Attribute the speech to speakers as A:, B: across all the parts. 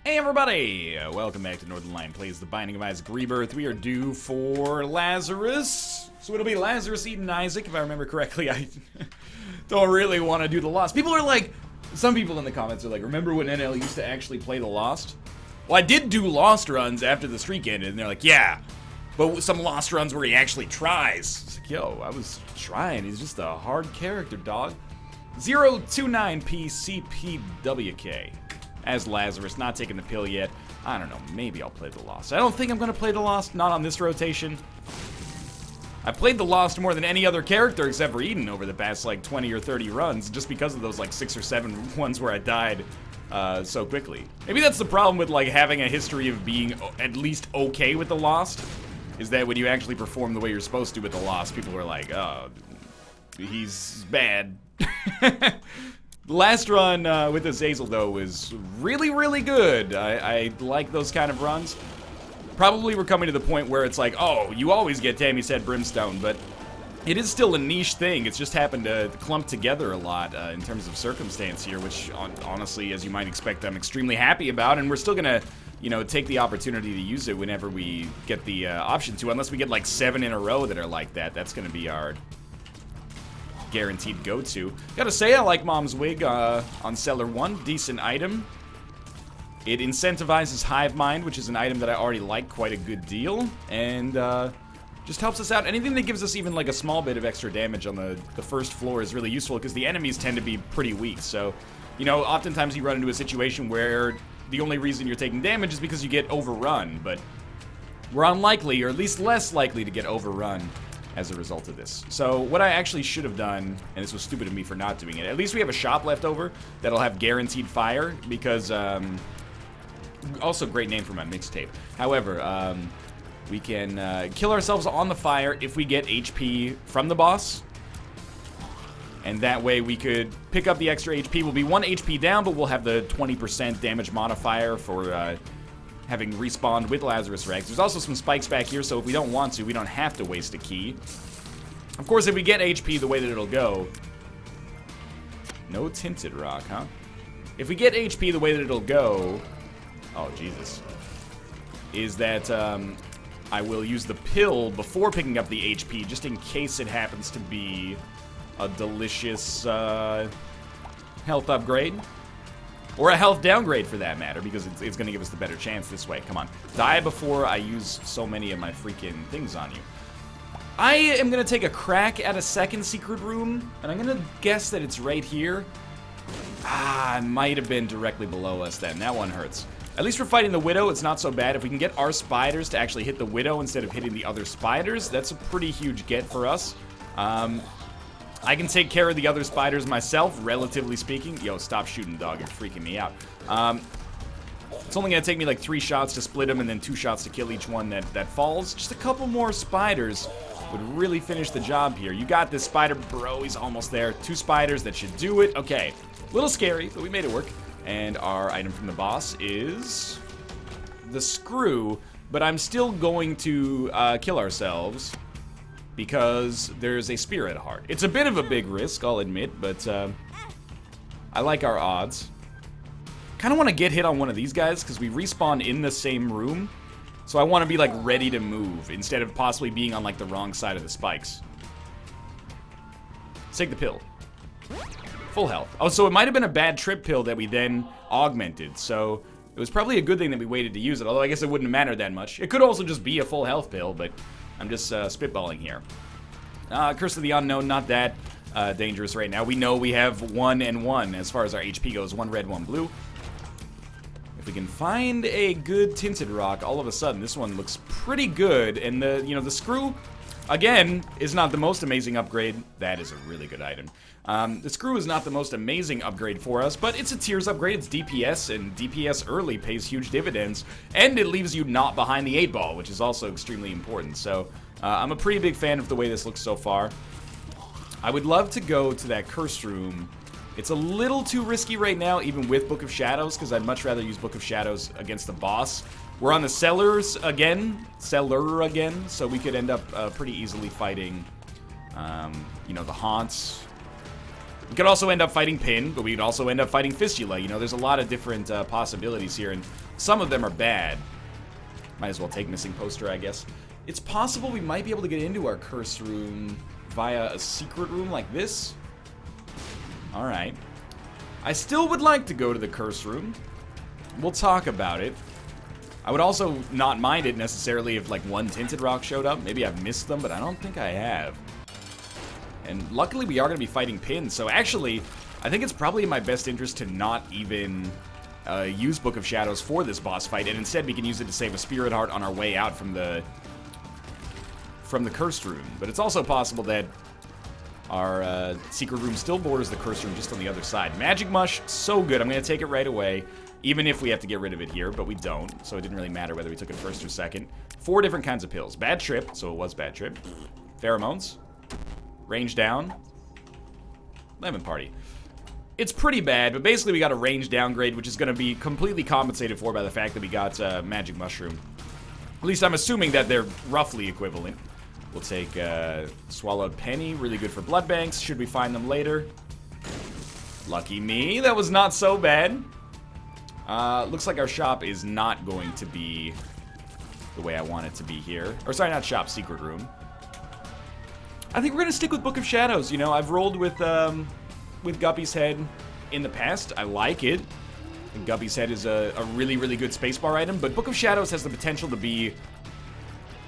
A: Hey everybody! Welcome back to Northern Lion Plays The Binding of Isaac Rebirth. We are due for Lazarus. So it'll be Lazarus eating Isaac, if I remember correctly. I don't really want to do the Lost. People are like, some people in the comments are like, remember when NL used to actually play the Lost? Well, I did do Lost runs after the streak ended, and they're like, yeah, but some Lost runs where he actually tries. It's like, yo, I was trying. He's just a hard character, dog. 029P CPWK. As Lazarus, not taking the pill yet. I don't know, maybe I'll play the Lost. I don't think I'm gonna play the Lost, not on this rotation. I played the Lost more than any other character except for Eden over the past like 20 or 30 runs, just because of those like 6 or 7 ones where I died so quickly. Maybe that's the problem with like having a history of being at least okay with the Lost, is that when you actually perform the way you're supposed to with the Lost, people are like, oh, he's bad. The last run with Azazel, though, was really, really good. I like those kind of runs. Probably we're coming to the point where it's like, oh, you always get Tammy's Head Brimstone, but it is still a niche thing. It's just happened to clump together a lot in terms of circumstance here, which, honestly, as you might expect, I'm extremely happy about, and we're still gonna, you know, take the opportunity to use it whenever we get the option to, unless we get like 7 in a row that are like that. That's gonna be our guaranteed go-to. Gotta say, I like Mom's Wig on Cellar 1. Decent item. It incentivizes Hive Mind, which is an item that I already like quite a good deal, and just helps us out. Anything that gives us even like a small bit of extra damage on the first floor is really useful, because the enemies tend to be pretty weak. So, you know, oftentimes you run into a situation where the only reason you're taking damage is because you get overrun, but we're unlikely, or at least less likely, to get overrun as a result of this. So what I actually should have done, and this was stupid of me for not doing it, at least we have a shop left over that'll have guaranteed fire, because, also great name for my mixtape. However, we can kill ourselves on the fire if we get HP from the boss, and that way we could pick up the extra HP. We'll be 1 HP down, but we'll have the 20% damage modifier for having respawned with Lazarus Rex. There's also some spikes back here, so if we don't want to, we don't have to waste a key. Of course, if we get HP the way that it'll go... No tinted rock, huh? If we get HP the way that it'll go... Oh, Jesus. Is that I will use the pill before picking up the HP, just in case it happens to be a delicious health upgrade. Or a health downgrade, for that matter, because it's going to give us the better chance this way. Come on. Die before I use so many of my freaking things on you. I am going to take a crack at a second secret room, and I'm going to guess that it's right here. Ah, it might have been directly below us then. That one hurts. At least for fighting the Widow, it's not so bad. If we can get our spiders to actually hit the Widow instead of hitting the other spiders, that's a pretty huge get for us. I can take care of the other spiders myself, relatively speaking. Yo, stop shooting, dog. You're freaking me out. It's only going to take me like 3 shots to split them and then 2 shots to kill each one that falls. Just a couple more spiders would really finish the job here. You got this spider, bro. He's almost there. 2 spiders. That should do it. Okay. A little scary, but we made it work. And our item from the boss is the screw. But I'm still going to kill ourselves, because there's a spear at heart. It's a bit of a big risk, I'll admit, but I like our odds. Kind of want to get hit on one of these guys, because we respawn in the same room. So I want to be, like, ready to move, instead of possibly being on, like, the wrong side of the spikes. Let's take the pill. Full health. Oh, so it might have been a bad trip pill that we then augmented, so it was probably a good thing that we waited to use it, although I guess it wouldn't have mattered that much. It could also just be a full health pill, but I'm just spitballing here. Curse of the Unknown, not that dangerous right now. We know we have 1 and 1 as far as our HP goes. 1 red, 1 blue. If we can find a good tinted rock, all of a sudden this one looks pretty good. And the screw, again, is not the most amazing upgrade. That is a really good item. The screw is not the most amazing upgrade for us, but it's a tiers upgrade. It's DPS, and DPS early pays huge dividends, and it leaves you not behind the 8-ball, which is also extremely important. So I'm a pretty big fan of the way this looks so far. I would love to go to that cursed room. It's a little too risky right now, even with Book of Shadows, because I'd much rather use Book of Shadows against the boss. We're on the cellar again, so we could end up pretty easily fighting, you know, the haunts. We could also end up fighting Pin, but we could also end up fighting Fistula. You know, there's a lot of different possibilities here, and some of them are bad. Might as well take Missing Poster, I guess. It's possible we might be able to get into our curse room via a secret room like this. Alright. I still would like to go to the curse room. We'll talk about it. I would also not mind it necessarily if like one Tinted Rock showed up. Maybe I've missed them, but I don't think I have. And luckily we are going to be fighting Pin, so actually I think it's probably in my best interest to not even use Book of Shadows for this boss fight, and instead we can use it to save a Spirit Heart on our way out from the Cursed Room. But it's also possible that our secret room still borders the Cursed Room just on the other side. Magic Mush, so good. I'm going to take it right away, even if we have to get rid of it here, but we don't, so it didn't really matter whether we took it first or second. 4 different kinds of pills. Bad Trip, so it was Bad Trip. Pheromones. Range down. Lemon Party. It's pretty bad, but basically we got a range downgrade, which is going to be completely compensated for by the fact that we got Magic Mushroom. At least I'm assuming that they're roughly equivalent. We'll take Swallowed Penny, really good for blood banks, should we find them later. Lucky me, that was not so bad. Looks like our shop is not going to be the way I want it to be here. Or sorry, not shop, secret room. I think we're going to stick with Book of Shadows. You know, I've rolled with Guppy's Head in the past. I like it. And Guppy's Head is a really, really good spacebar item, but Book of Shadows has the potential to be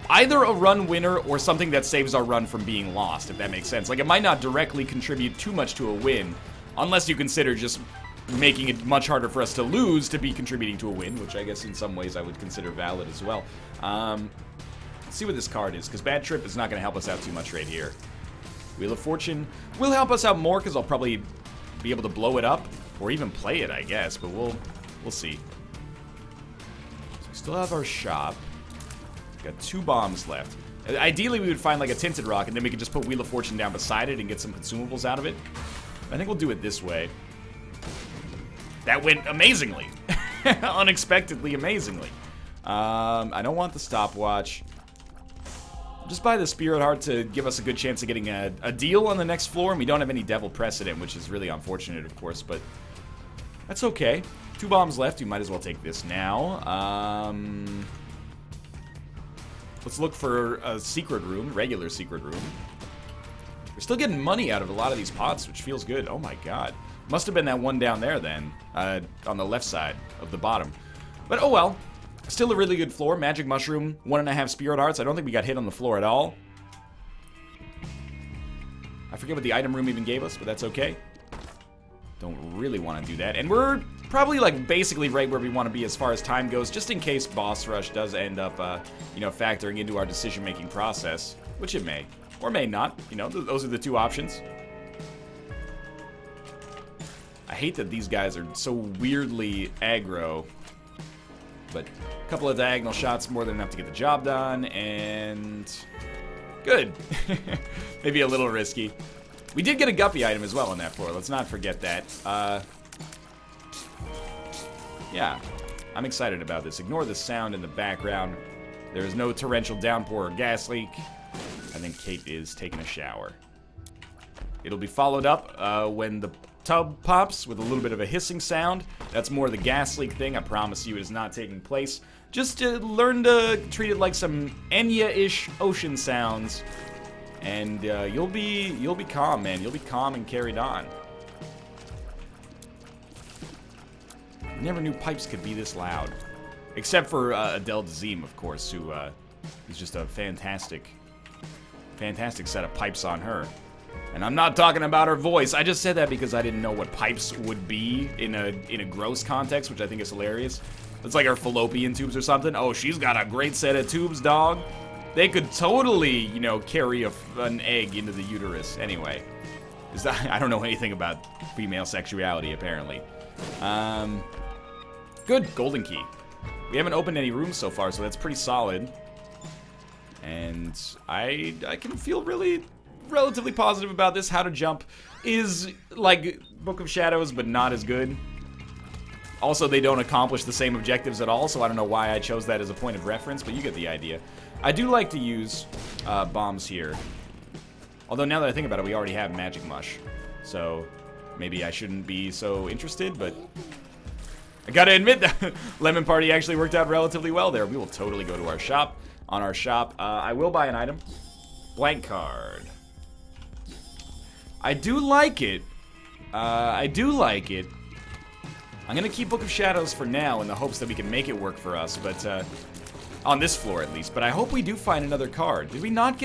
A: either a run winner or something that saves our run from being lost, if that makes sense. Like, it might not directly contribute too much to a win, unless you consider just making it much harder for us to lose to be contributing to a win, which I guess in some ways I would consider valid as well. Let's see what this card is, because Bad Trip is not going to help us out too much right here. Wheel of Fortune will help us out more, because I'll probably be able to blow it up, or even play it, I guess, but we'll see. So we still have our shop. Got 2 bombs left. Ideally, we would find like a Tinted Rock, and then we could just put Wheel of Fortune down beside it and get some consumables out of it. I think we'll do it this way. That went amazingly. Unexpectedly amazingly. I don't want the stopwatch. Just buy the Spirit Heart to give us a good chance of getting a deal on the next floor, and we don't have any Devil Precedent, which is really unfortunate, of course, but that's okay. 2 bombs left. You might as well take this now. Let's look for a secret room, regular secret room. We're still getting money out of a lot of these pots, which feels good. Oh my god. Must have been that one down there then, on the left side of the bottom. But oh well. Still a really good floor. Magic Mushroom, 1.5 Spirit Hearts. I don't think we got hit on the floor at all. I forget what the item room even gave us, but that's okay. Don't really want to do that. And we're probably like basically right where we want to be as far as time goes, just in case Boss Rush does end up, you know, factoring into our decision-making process, which it may. Or may not. You know, those are the 2 options. I hate that these guys are so weirdly aggro. But a couple of diagonal shots, more than enough to get the job done, and good. Maybe a little risky. We did get a Guppy item as well on that floor. Let's not forget that. Yeah, I'm excited about this. Ignore the sound in the background. There is no torrential downpour or gas leak. I think Kate is taking a shower. It'll be followed up when the tub pops with a little bit of a hissing sound. That's more the gas leak thing. I promise you it is not taking place. Just learn to treat it like some Enya-ish ocean sounds, and you'll be calm, man. You'll be calm and carried on. Never knew pipes could be this loud, except for Adele Dazeem, of course, who is just a fantastic set of pipes on her. And I'm not talking about her voice. I just said that because I didn't know what pipes would be in a gross context, which I think is hilarious. It's like her fallopian tubes or something. Oh, she's got a great set of tubes, dog. They could totally, you know, carry an egg into the uterus. Anyway, I don't know anything about female sexuality, apparently. Good, golden key. We haven't opened any rooms so far, so that's pretty solid. And I can feel relatively positive about this. How to Jump is like Book of Shadows, but not as good. Also, they don't accomplish the same objectives at all, so I don't know why I chose that as a point of reference, but you get the idea. I do like to use bombs here. Although now that I think about it, we already have Magic Mush. So maybe I shouldn't be so interested, but I gotta admit that Lemon Party actually worked out relatively well there. We will totally go to our shop. On our shop, I will buy an item. Blank card. I do like it. I do like it. I'm gonna keep Book of Shadows for now in the hopes that we can make it work for us, but on this floor at least. But I hope we do find another card. Did we not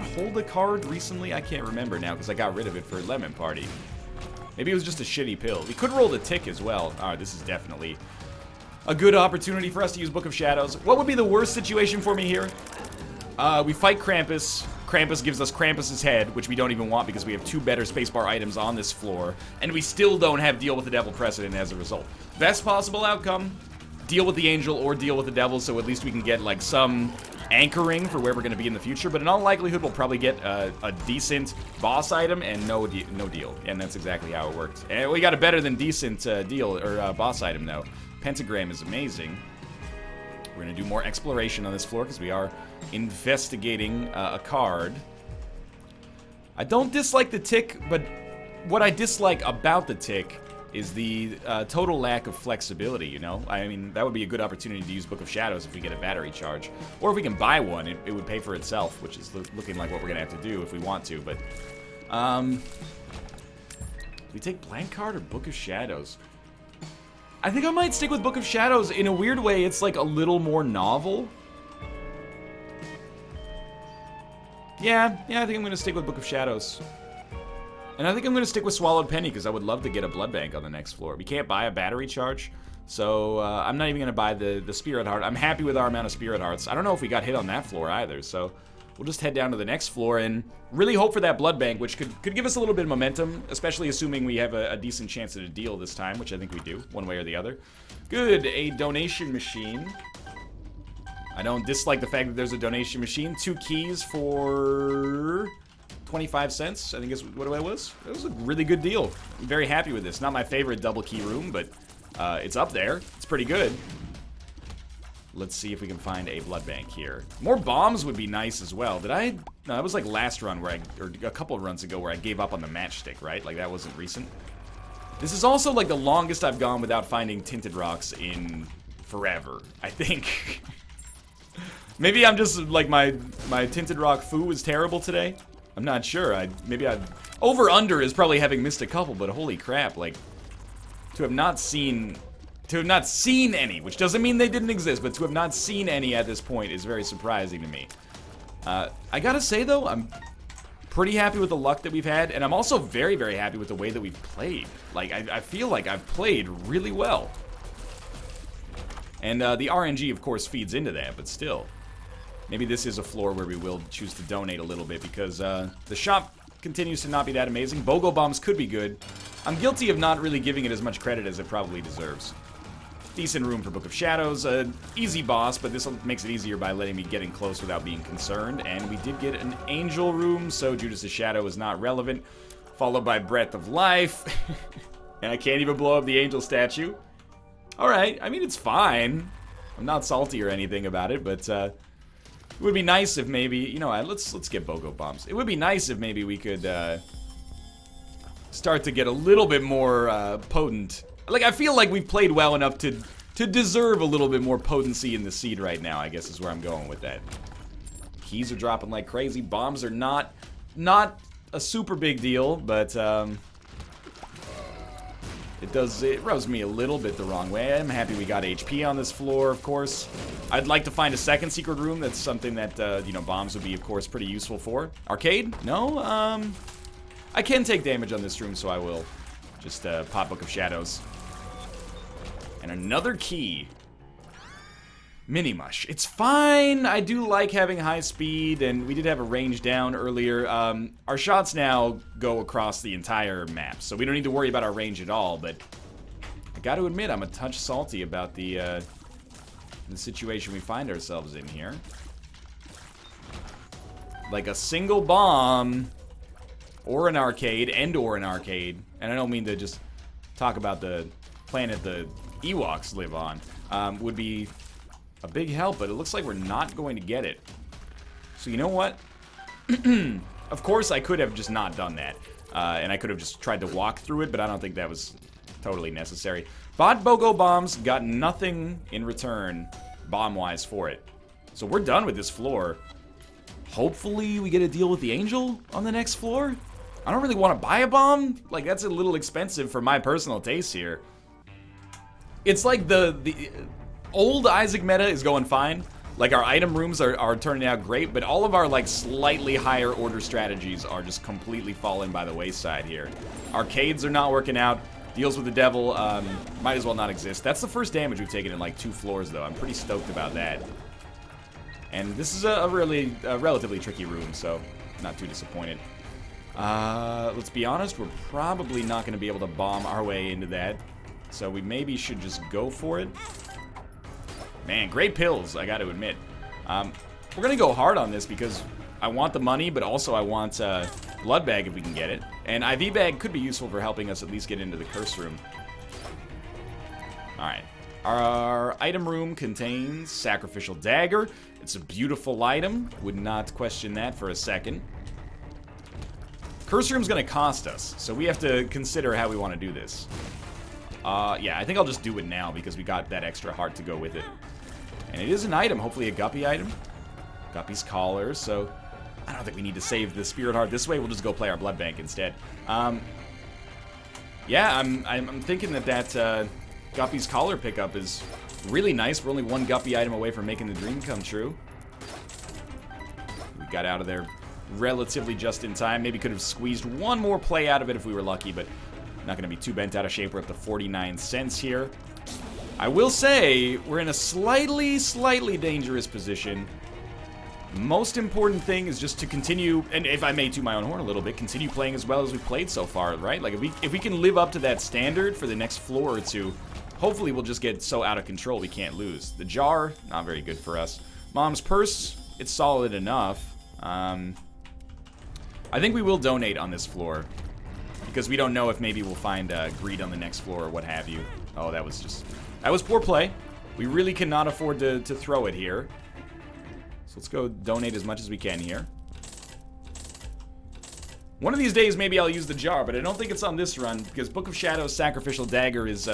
A: hold a card recently? I can't remember now because I got rid of it for Lemon Party. Maybe it was just a shitty pill. We could roll the tick as well. Alright, this is definitely a good opportunity for us to use Book of Shadows. What would be the worst situation for me here? We fight Krampus. Krampus gives us Krampus's head, which we don't even want because we have 2 better spacebar items on this floor, and we still don't have Deal with the Devil precedent as a result. Best possible outcome, deal with the Angel or deal with the Devil, so at least we can get like some anchoring for where we're going to be in the future, but in all likelihood we'll probably get a decent boss item and no deal, and that's exactly how it worked. And we got a better than decent deal, or boss item though. Pentagram is amazing. We're going to do more exploration on this floor because we are investigating a card. I don't dislike the tick, but what I dislike about the tick is the total lack of flexibility, you know? I mean, that would be a good opportunity to use Book of Shadows if we get a battery charge. Or if we can buy one, it would pay for itself, which is looking like what we're going to have to do if we want to, but... do we take Blank Card or Book of Shadows? I think I might stick with Book of Shadows. In a weird way, it's like a little more novel. Yeah, I think I'm going to stick with Book of Shadows. And I think I'm going to stick with Swallowed Penny, because I would love to get a blood bank on the next floor. We can't buy a battery charge, so I'm not even going to buy the Spirit Heart. I'm happy with our amount of Spirit Hearts. I don't know if we got hit on that floor either, so we'll just head down to the next floor and really hope for that blood bank, which could give us a little bit of momentum, especially assuming we have a decent chance at a deal this time, which I think we do, one way or the other. Good, a donation machine. I don't dislike the fact that there's a donation machine. 2 keys for 25 cents, I think is what it was. It was a really good deal. I'm very happy with this. Not my favorite double key room, but it's up there. It's pretty good. Let's see if we can find a blood bank here. More bombs would be nice as well. Did I? No, that was like last run where or a couple of runs ago where I gave up on the matchstick, right? Like that wasn't recent. This is also like the longest I've gone without finding tinted rocks in forever, I think. Maybe I'm just like my tinted rock foo is terrible today. I'm not sure. Over under is probably having missed a couple, but holy crap, like to have not seen any, which doesn't mean they didn't exist, but to have not seen any at this point is very surprising to me. I gotta say though, I'm pretty happy with the luck that we've had, and I'm also very, very happy with the way that we've played. Like, I feel like I've played really well. And the RNG, of course, feeds into that, but still. Maybe this is a floor where we will choose to donate a little bit, because the shop continues to not be that amazing. BOGO bombs could be good. I'm guilty of not really giving it as much credit as it probably deserves. Decent room for Book of Shadows. Easy boss, but this makes it easier by letting me get in close without being concerned. And we did get an angel room, so Judas' Shadow is not relevant. Followed by Breath of Life. And I can't even blow up the angel statue. Alright, I mean, it's fine. I'm not salty or anything about it, but it would be nice if maybe, you know, let's get BOGO bombs. It would be nice if maybe we could start to get a little bit more potent. Like, I feel like we've played well enough to deserve a little bit more potency in the seed right now, I guess is where I'm going with that. Keys are dropping like crazy. Bombs are not a super big deal, but it rubs me a little bit the wrong way. I'm happy we got HP on this floor, of course. I'd like to find a second secret room. That's something that, you know, bombs would be, of course, pretty useful for. Arcade? No? I can take damage on this room, so I will. Just pop Book of Shadows. And another key. Mini Mush. It's fine. I do like having high speed, and we did have a range down earlier. Our shots now go across the entire map, so we don't need to worry about our range at all, but I gotta admit, I'm a touch salty about the situation we find ourselves in here. Like a single bomb, or an arcade, and I don't mean to just talk about the planet the Ewoks live on, would be a big help, but it looks like we're not going to get it. So you know what? Of course I could have just not done that. And I could have just tried to walk through it, but I don't think that was totally necessary. Bot BOGO bombs, got nothing in return, bomb-wise, for it. So we're done with this floor. Hopefully we get a deal with the Angel on the next floor. I don't really want to buy a bomb. Like, that's a little expensive for my personal taste here. It's like the old Isaac meta is going fine. Like, our item rooms are turning out great, but all of our, like, slightly higher order strategies are just completely falling by the wayside here. Arcades are not working out. Deals with the devil might as well not exist. That's the first damage we've taken in, like, 2 floors, though. I'm pretty stoked about that. And this is a relatively tricky room, so not too disappointed. Let's be honest, we're probably not going to be able to bomb our way into that. So we maybe should just go for it. Man, great pills, I got to admit. We're going to go hard on this because I want the money, but also I want Blood Bag if we can get it. And IV Bag could be useful for helping us at least get into the curse room. Alright. Our item room contains Sacrificial Dagger. It's a beautiful item. Would not question that for a second. Curse room's going to cost us, so we have to consider how we want to do this. Yeah, I think I'll just do it now because we got that extra heart to go with it. And it is an item, hopefully a Guppy item. Guppy's collar, so I don't think we need to save the Spirit Heart this way. We'll just go play our Blood Bank instead. Yeah, I'm thinking that Guppy's collar pickup is really nice. We're only 1 Guppy item away from making the dream come true. We got out of there relatively just in time. Maybe could have squeezed 1 more play out of it if we were lucky, but not going to be too bent out of shape. We're up to 49 cents here. I will say, we're in a slightly dangerous position. Most important thing is just to continue, and if I may toot my own horn a little bit, continue playing as well as we've played so far, right? Like, if we can live up to that standard for the next floor or two, hopefully we'll just get so out of control we can't lose. The jar, not very good for us. Mom's purse, it's solid enough. I think we will donate on this floor, because we don't know if maybe we'll find greed on the next floor or what have you. Oh, that was poor play. We really cannot afford to throw it here. So let's go donate as much as we can here. One of these days, maybe I'll use the jar, but I don't think it's on this run, because Book of Shadows Sacrificial Dagger is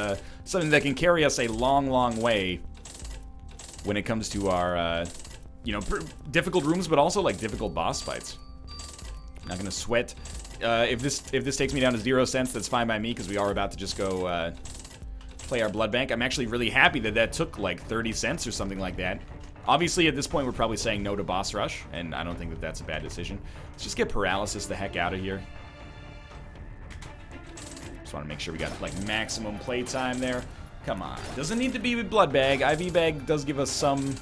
A: something that can carry us a long way when it comes to our, you know, difficult rooms, but also, like, difficult boss fights. Not gonna sweat. If this takes me down to 0 cents, that's fine by me, because we are about to just go play our Blood Bank. I'm actually really happy that took, like, 30 cents or something like that. Obviously, at this point, we're probably saying no to Boss Rush, and I don't think that's a bad decision. Let's just get Paralysis the heck out of here. Just want to make sure we got, like, maximum playtime there. Come on. Doesn't need to be with Blood Bag. IV Bag does give us some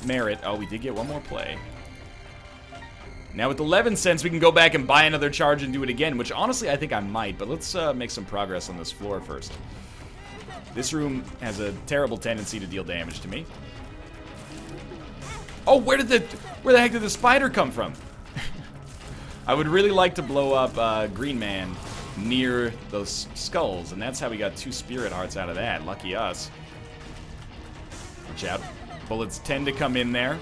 A: merit. Oh, we did get 1 more play. Now with 11 cents, we can go back and buy another charge and do it again, which honestly I think I might, but let's make some progress on this floor first. This room has a terrible tendency to deal damage to me. Oh, where the heck did the spider come from? I would really like to blow up Green Man near those skulls, and that's how we got 2 Spirit Hearts out of that. Lucky us. Watch out. Bullets tend to come in there.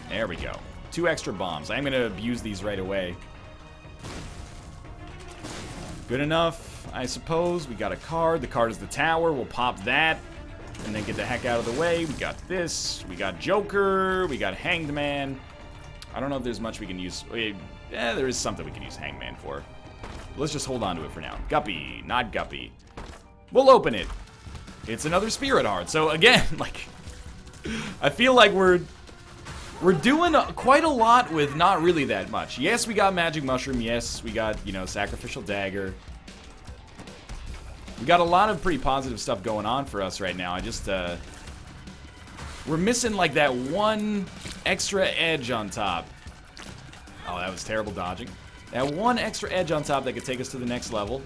A: There we go. 2 extra bombs. I'm going to abuse these right away. Good enough, I suppose. We got a card. The card is the tower. We'll pop that and then get the heck out of the way. We got this. We got Joker. We got Hanged Man. I don't know if there's much we can use. Yeah, there is something we can use Hanged Man for. Let's just hold on to it for now. Guppy, not Guppy. We'll open it. It's another Spirit Heart. So again, like, I feel like we're doing quite a lot with not really that much. Yes, we got Magic Mushroom. Yes, we got, you know, Sacrificial Dagger. We got a lot of pretty positive stuff going on for us right now. I just, we're missing, like, that 1 extra edge on top. Oh, that was terrible dodging. That 1 extra edge on top that could take us to the next level.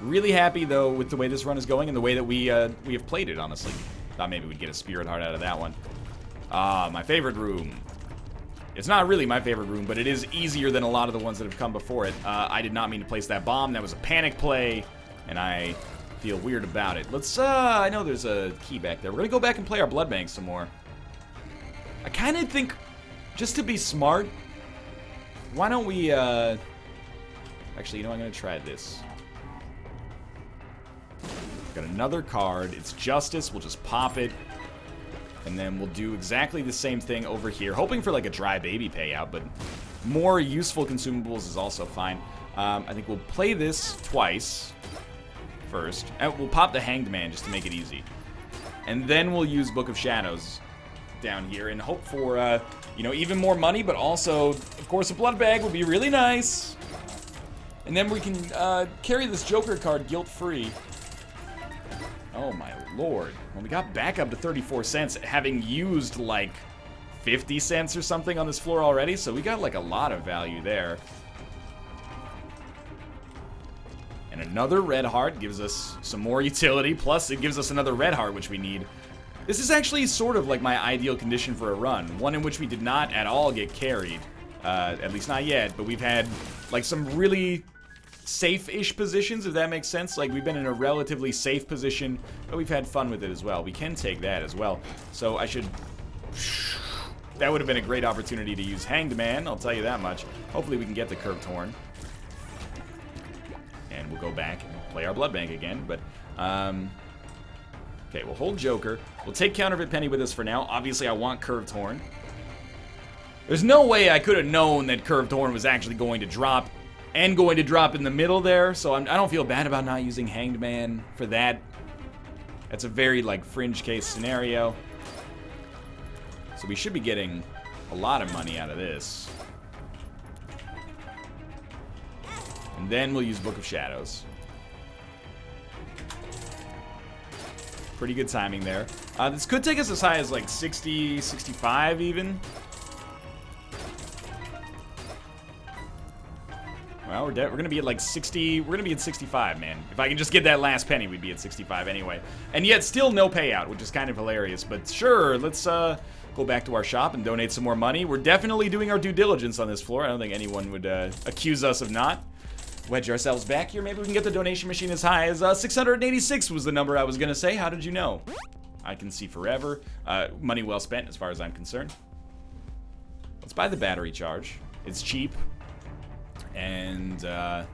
A: Really happy, though, with the way this run is going and the way that we have played it, honestly. Thought maybe we'd get a Spirit Heart out of that one. Ah, my favorite room. It's not really my favorite room, but it is easier than a lot of the ones that have come before it. I did not mean to place that bomb. That was a panic play, and I feel weird about it. Let's, I know there's a key back there. We're gonna go back and play our Blood Bank some more. I kind of think, just to be smart, Why don't we, actually, you know, I'm going to try this. Got another card. It's Justice. We'll just pop it. And then we'll do exactly the same thing over here. Hoping for, like, a dry baby payout, but more useful consumables is also fine. I think we'll play this twice first. And we'll pop the Hanged Man just to make it easy. And then we'll use Book of Shadows down here and hope for, you know, even more money, but also, of course, a blood bag would be really nice. And then we can carry this Joker card guilt-free. Oh my lord. Well, we got back up to 34 cents, having used like 50 cents or something on this floor already, so we got like a lot of value there. And another red heart gives us some more utility, plus it gives us another red heart, which we need. This is actually sort of like my ideal condition for a run, one in which we did not at all get carried. At least not yet, but we've had like some really safe-ish positions, if that makes sense. Like, we've been in a relatively safe position, but we've had fun with it as well. We can take that as well. So I should... That would have been a great opportunity to use Hanged Man, I'll tell you that much. Hopefully we can get the Curved Horn. And we'll go back and play our Blood Bank again, but... Okay, we'll hold Joker. We'll take Counterfeit Penny with us for now. Obviously, I want Curved Horn. There's no way I could have known that Curved Horn was actually going to drop, and going to drop in the middle there, so I don't feel bad about not using Hanged Man for that. That's a very, like, fringe case scenario. So we should be getting a lot of money out of this. And then we'll use Book of Shadows. Pretty good timing there. This could take us as high as, like, 60, 65 even. Well, we're going to be at like 60, we're going to be at 65, man. If I can just get that last penny, we'd be at 65 anyway. And yet, still no payout, which is kind of hilarious. But sure, let's go back to our shop and donate some more money. We're definitely doing our due diligence on this floor. I don't think anyone would accuse us of not. Wedge ourselves back here. Maybe we can get the donation machine as high as 686 was the number I was going to say. How did you know? I can see forever. Money well spent as far as I'm concerned. Let's buy the battery charge. It's cheap. And then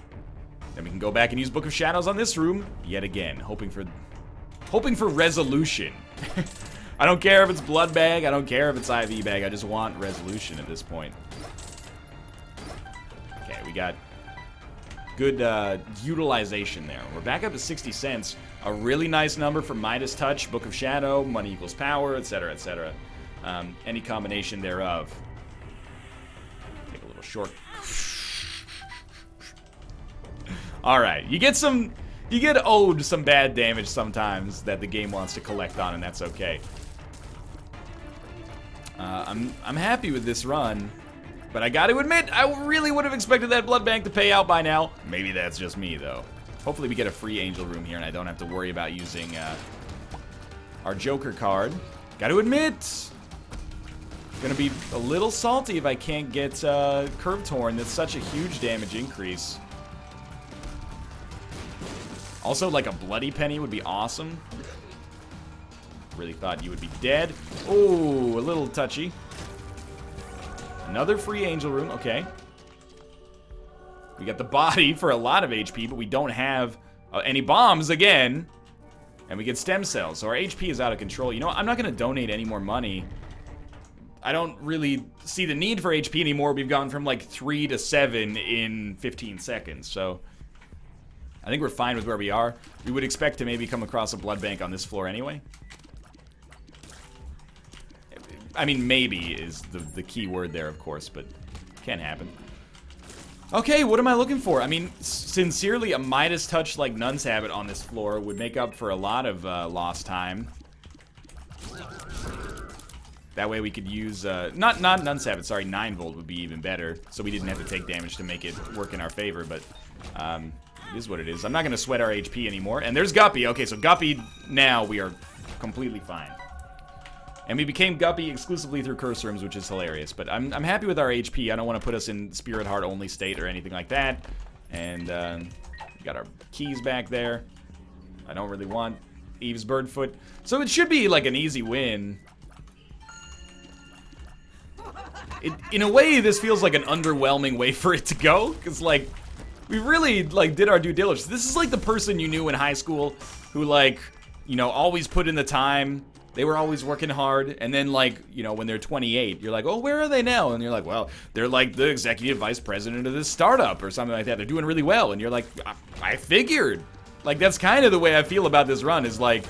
A: we can go back and use Book of Shadows on this room yet again, hoping for resolution. I don't care if it's blood bag, I don't care if it's IV bag, I just want resolution at this point. Okay, we got good utilization there. We're back up to 60 cents, a really nice number for Midas Touch, Book of Shadow, money equals power, etc., etc. Any combination thereof. Take a little short. Alright, you get owed some bad damage sometimes that the game wants to collect on, and that's okay. I'm happy with this run, but I gotta admit, I really would have expected that blood bank to pay out by now. Maybe that's just me, though. Hopefully we get a free angel room here, and I don't have to worry about using our Joker card. Gotta admit, gonna be a little salty if I can't get Curved Horn. That's such a huge damage increase. Also, like, a bloody penny would be awesome. Really thought you would be dead. Oh, a little touchy. Another free angel room. Okay. We got the body for a lot of HP, but we don't have any bombs again. And we get stem cells, so our HP is out of control. You know what? I'm not going to donate any more money. I don't really see the need for HP anymore. We've gone from, like, 3 to 7 in 15 seconds, so... I think we're fine with where we are. We would expect to maybe come across a blood bank on this floor anyway. I mean, maybe is the key word there, of course, but can happen. Okay, what am I looking for? I mean, sincerely, a Midas Touch like Nun's Habit on this floor would make up for a lot of lost time. That way we could use, not Nun's Habit, sorry, 9 Volt would be even better, so we didn't have to take damage to make it work in our favor, but... it is what it is. I'm not going to sweat our HP anymore. And there's Guppy. Okay, so Guppy, now we are completely fine. And we became Guppy exclusively through curse rooms, which is hilarious. But I'm happy with our HP. I don't want to put us in Spirit Heart only state or anything like that. And we got our keys back there. I don't really want Eve's Birdfoot. So it should be like an easy win. in a way, this feels like an underwhelming way for it to go, because, like, we really, like, did our due diligence. This is like the person you knew in high school who, like, you know, always put in the time. They were always working hard, and then, like, you know, when they're 28, you're like, oh, where are they now? And you're like, well, they're, like, the executive vice president of this startup or something like that. They're doing really well, and you're like, I figured. Like, that's kind of the way I feel about this run, is, like,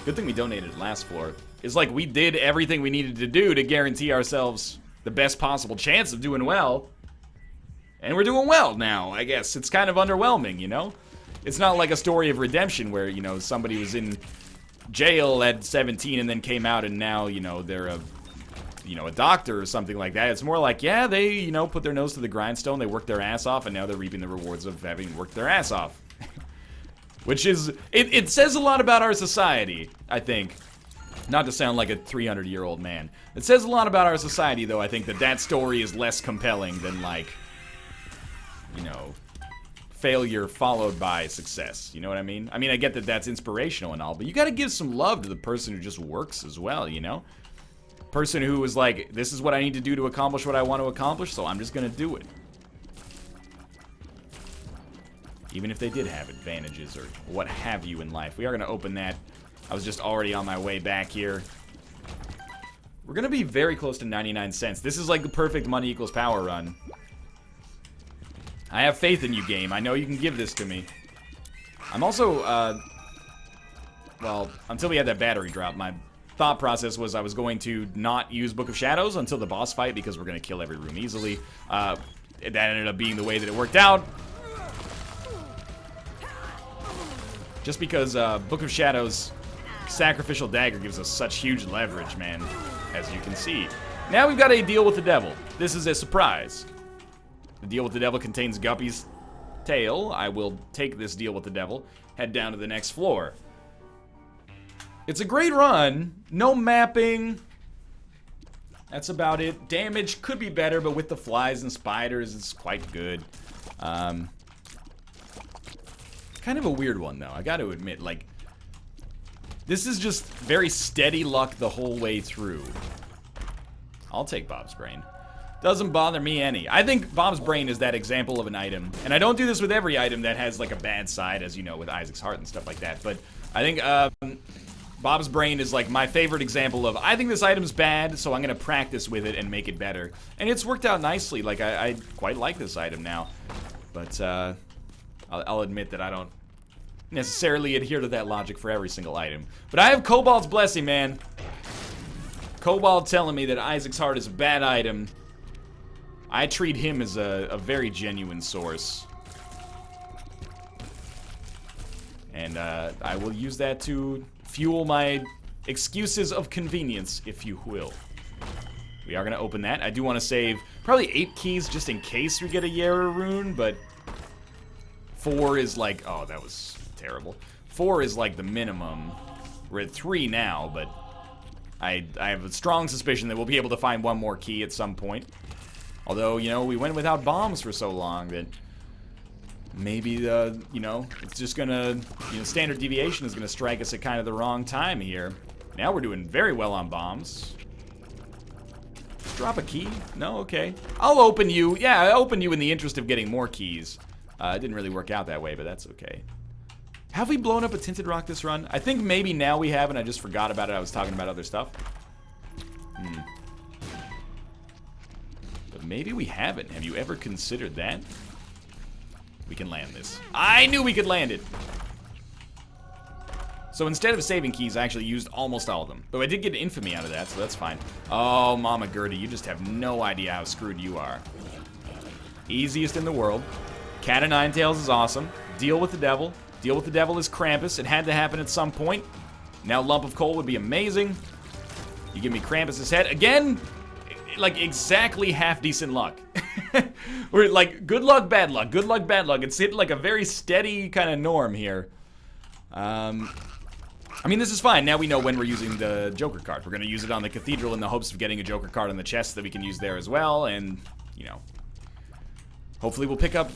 A: good thing we donated last floor. It's like we did everything we needed to do to guarantee ourselves the best possible chance of doing well. And we're doing well now, I guess. It's kind of underwhelming, you know? It's not like a story of redemption where, you know, somebody was in jail at 17 and then came out and now, you know, they're a doctor or something like that. It's more like, yeah, they, you know, put their nose to the grindstone, they worked their ass off, and now they're reaping the rewards of having worked their ass off. Which is, it says a lot about our society, I think. Not to sound like a 300-year-old man. It says a lot about our society, though, I think, that story is less compelling than, like, you know, failure followed by success. You know what I mean? I mean, I get that that's inspirational and all, but you gotta give some love to the person who just works as well, you know? Person who was like, this is what I need to do to accomplish what I want to accomplish, so I'm just gonna do it. Even if they did have advantages or what have you in life. We are gonna open that. I was just already on my way back here. We're gonna be very close to 99 cents. This is like the perfect money equals power run. I have faith in you, game. I know you can give this to me. I'm also, well, until we had that battery drop, my thought process was I was going to not use Book of Shadows until the boss fight because we're going to kill every room easily. That ended up being the way that it worked out. Just because Book of Shadows Sacrificial Dagger gives us such huge leverage, man, as you can see. Now we've got a deal with the devil. This is a surprise. The deal with the devil contains Guppy's tail. I will take this deal with the devil, head down to the next floor. It's a great run. No mapping. That's about it. Damage could be better, but with the flies and spiders, it's quite good. Kind of a weird one, though. I got to admit, like, this is just very steady luck the whole way through. I'll take Bob's Brain. Doesn't bother me any. I think Bob's Brain is that example of an item. And I don't do this with every item that has, like, a bad side, as you know, with Isaac's Heart and stuff like that. But I think Bob's Brain is, like, my favorite example of, I think this item's bad, so I'm going to practice with it and make it better. And it's worked out nicely. Like, I quite like this item now. But I'll admit that I don't necessarily adhere to that logic for every single item. But I have Cobalt's Blessing, man. Cobalt telling me that Isaac's Heart is a bad item. I treat him as a very genuine source. And I will use that to fuel my excuses of convenience, if you will. We are going to open that. I do want to save probably 8 keys just in case we get a Yara rune, but 4 is like, oh, that was terrible. 4 is like the minimum. We're at 3 now, but I have a strong suspicion that we'll be able to find one more key at some point. Although, you know, we went without bombs for so long that maybe, you know, it's just gonna, you know, standard deviation is gonna strike us at kind of the wrong time here. Now we're doing very well on bombs. Just drop a key? No? Okay. I'll open you. Yeah, I'll open you in the interest of getting more keys. It didn't really work out that way, but that's okay. Have we blown up a Tinted Rock this run? I think maybe now we have, and I just forgot about it. I was talking about other stuff. But maybe we haven't. Have you ever considered that? We can land this. I knew we could land it! So instead of saving keys, I actually used almost all of them. Though I did get infamy out of that, so that's fine. Oh, Mama Gertie, you just have no idea how screwed you are. Easiest in the world. Cat of Nine Tails is awesome. Deal with the devil. Deal with the devil is Krampus. It had to happen at some point. Now Lump of Coal would be amazing. You give me Krampus's head. Again, like exactly half decent luck. We're like good luck, bad luck, good luck, bad luck. It's hit like a very steady kind of norm here. I mean, this is fine. Now we know when we're using the Joker card. We're going to use it on the Cathedral in the hopes of getting a Joker card on the chest that we can use there as well. And, you know, hopefully we'll pick up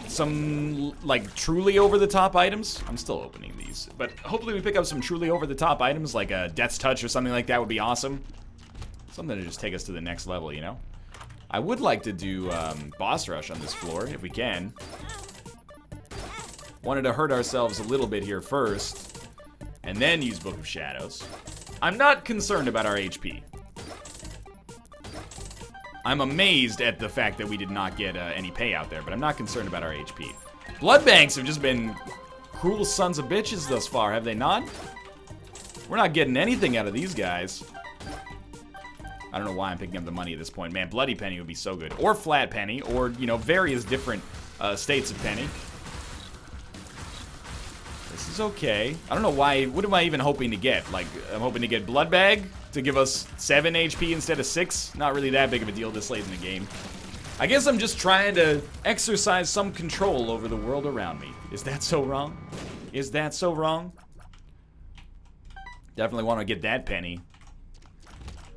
A: some, like, truly over-the-top items. I'm still opening these. But hopefully we pick up some truly over-the-top items, like a Death's Touch or something like that would be awesome. Something to just take us to the next level, you know? I would like to do boss rush on this floor, if we can. Wanted to hurt ourselves a little bit here first, and then use Book of Shadows. I'm not concerned about our HP. I'm amazed at the fact that we did not get any payout there, but I'm not concerned about our HP. Blood banks have just been cruel sons of bitches thus far, have they not? We're not getting anything out of these guys. I don't know why I'm picking up the money at this point. Man, Bloody Penny would be so good. Or Flat Penny, or, you know, various different states of penny. This is okay. I don't know why. What am I even hoping to get? Like, I'm hoping to get Blood Bag to give us 7 HP instead of 6. Not really that big of a deal this late in the game. I guess I'm just trying to exercise some control over the world around me. Is that so wrong? Is that so wrong? Definitely want to get that penny.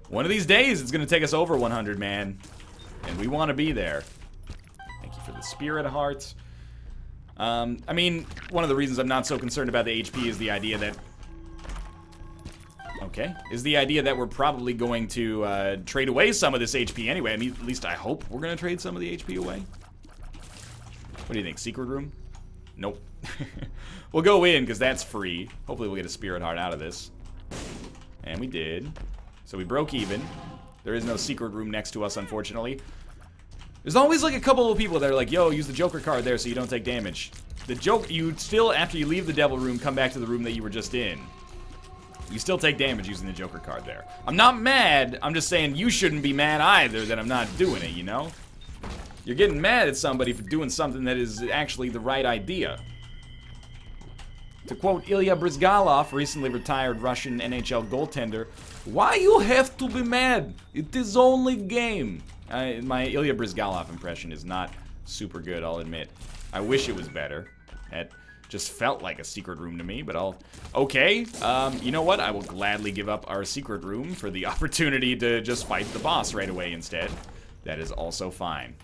A: One of these days, it's going to take us over 100, man. And we want to be there. Thank you for the Spirit Hearts. I mean, one of the reasons I'm not so concerned about the HP is the idea that... Okay. Is the idea that we're probably going to trade away some of this HP anyway. I mean, at least I hope we're going to trade some of the HP away. What do you think? Secret room? Nope. We'll go in, because that's free. Hopefully we'll get a Spirit Heart out of this. And we did. So we broke even. There is no secret room next to us, unfortunately. There's always like a couple of people that are like, yo, use the Joker card there so you don't take damage. The joke, you still, after you leave the Devil room, come back to the room that you were just in. You still take damage using the Joker card there. I'm not mad, I'm just saying you shouldn't be mad either that I'm not doing it, you know? You're getting mad at somebody for doing something that is actually the right idea. To quote Ilya Bryzgalov, recently retired Russian NHL goaltender, why you have to be mad? It is only game. My Ilya Bryzgalov impression is not super good, I'll admit. I wish it was better. It just felt like a secret room to me, but I'll... Okay, you know what? I will gladly give up our secret room for the opportunity to just fight the boss right away instead. That is also fine.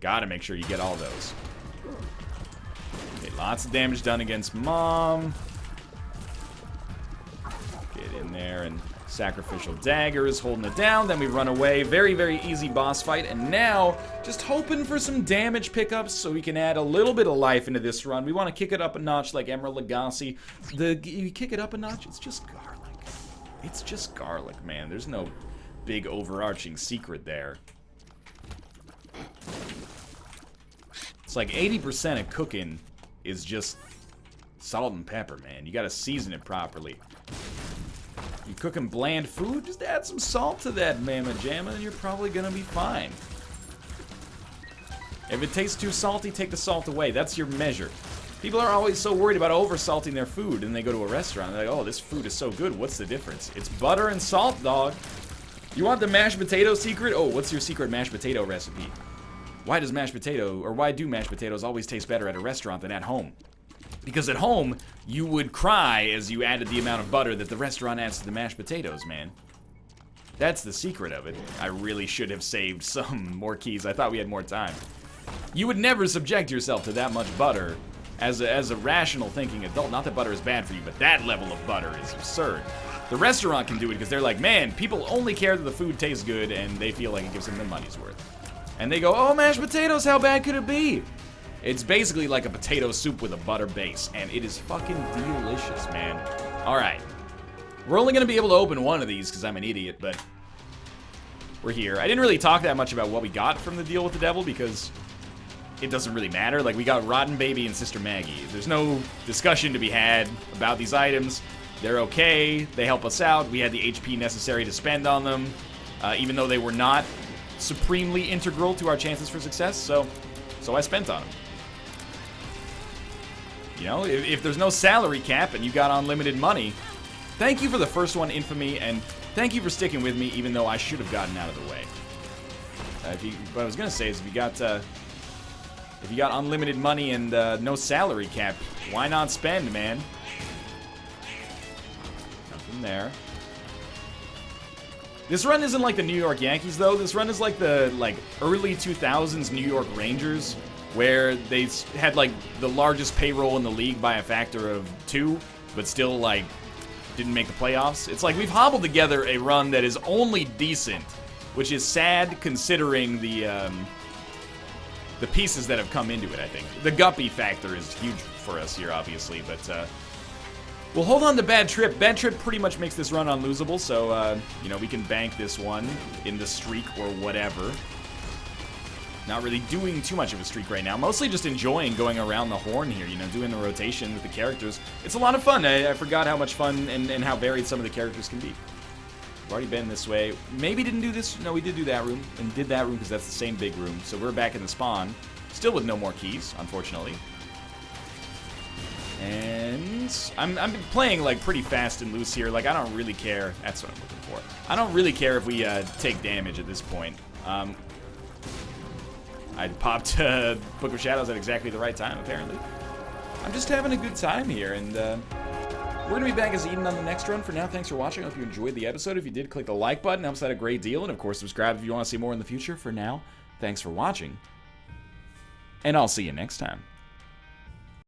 A: Gotta make sure you get all those. Okay, lots of damage done against Mom. Get in there and Sacrificial Dagger is holding it down. Then we run away. Very, very easy boss fight. And now, just hoping for some damage pickups so we can add a little bit of life into this run. We want to kick it up a notch like Emerald Lagasse. You kick it up a notch, it's just garlic. It's just garlic, man. There's no big overarching secret there. It's like 80% of cooking is just salt and pepper, man. You gotta season it properly. You cooking bland food, just add some salt to that mamma jamma and you're probably gonna be fine. If it tastes too salty, take the salt away. That's your measure. People are always so worried about over-salting their food, and they go to a restaurant and they're like, oh, this food is so good, what's the difference? It's butter and salt, dog. You want the mashed potato secret? Oh, what's your secret mashed potato recipe? Why does mashed potato, or why do mashed potatoes always taste better at a restaurant than at home? Because at home, you would cry as you added the amount of butter that the restaurant adds to the mashed potatoes, man. That's the secret of it. I really should have saved some more keys. I thought we had more time. You would never subject yourself to that much butter as a rational thinking adult. Not that butter is bad for you, but that level of butter is absurd. The restaurant can do it because they're like, man, people only care that the food tastes good and they feel like it gives them their money's worth. And they go, oh, mashed potatoes, how bad could it be? It's basically like a potato soup with a butter base, and it is fucking delicious, man. Alright. We're only going to be able to open one of these because I'm an idiot, but we're here. I didn't really talk that much about what we got from the deal with the devil because it doesn't really matter. Like, we got Rotten Baby and Sister Maggie. There's no discussion to be had about these items. They're okay. They help us out. We had the HP necessary to spend on them, even though they were not supremely integral to our chances for success, so I spent on them. You know, if there's no salary cap and you got unlimited money, thank you for the first one, Infamy, and thank you for sticking with me, even though I should have gotten out of the way. What I was gonna say is, if you got unlimited money and no salary cap, why not spend, man? Nothing there. This run isn't like the New York Yankees, though. This run is like the early 2000s New York Rangers, where they had like the largest payroll in the league by a factor of 2, but still like didn't make the playoffs. It's like we've hobbled together a run that is only decent, which is sad considering the pieces that have come into it, I think. The Guppy factor is huge for us here, obviously, but we'll hold on to Bad Trip. Bad Trip pretty much makes this run unlosable, so, you know, we can bank this one in the streak or whatever. Not really doing too much of a streak right now. Mostly just enjoying going around the horn here, you know, doing the rotation with the characters. It's a lot of fun. I forgot how much fun and how varied some of the characters can be. We've already been this way. Maybe didn't do this. No, we did do that room. And did that room because that's the same big room. So we're back in the spawn. Still with no more keys, unfortunately. And I'm playing, like, pretty fast and loose here. Like, I don't really care. That's what I'm looking for. I don't really care if we take damage at this point. I popped Book of Shadows at exactly the right time, apparently. I'm just having a good time here, and we're going to be back as Eden on the next run. For now, thanks for watching. I hope you enjoyed the episode. If you did, click the like button. It helps out a great deal. And, of course, subscribe if you want to see more in the future. For now, thanks for watching, and I'll see you next time.